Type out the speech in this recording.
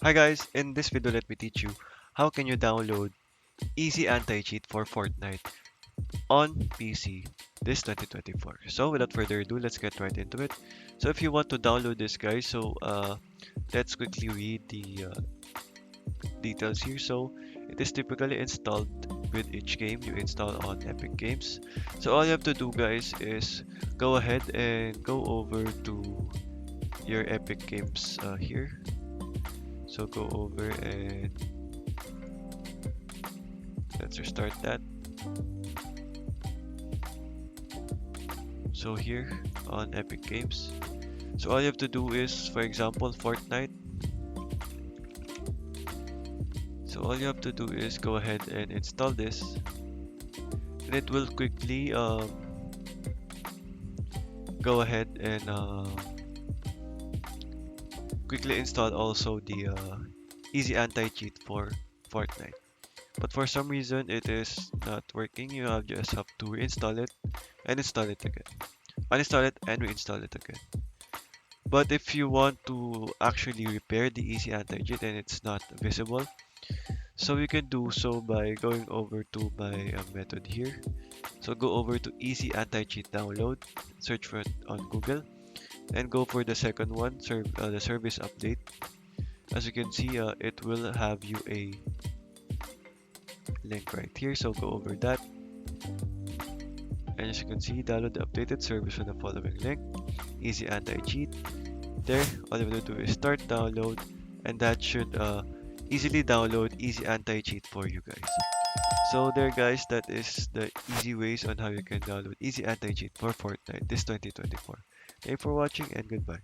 Hi guys, in this video let me teach you how can you download easy anti-cheat for Fortnite on PC this 2024. So without further ado, let's get right into it. So if you want to download this guys, let's quickly read the details here. So it is typically installed with each game you install on Epic Games. So all you have to do guys is go ahead and go over to your Epic Games here. So go over and let's restart that. So here on Epic Games. So all you have to do is, for example, Fortnite. So all you have to do is go ahead and install this, and it will quickly go ahead and quickly install also the easy anti-cheat for Fortnite. But for some reason it is not working. You have just have to reinstall it and install it again. Uninstall it and reinstall it again. But if you want to actually repair the easy anti-cheat and it's not visible, so you can do so by going over to my method here. So go over to easy anti-cheat download, search for it on Google, and go for the second one, the service update. As you can see, it will have you a link right here. So go over that, and as you can see, download the updated service from the following link. Easy anti-cheat. There, all you have to do is start download, and that should easily download easy anti-cheat for you guys. So there guys, that is the easy ways on how you can download easy anti-cheat for Fortnite this 2024. Thank you for watching and goodbye.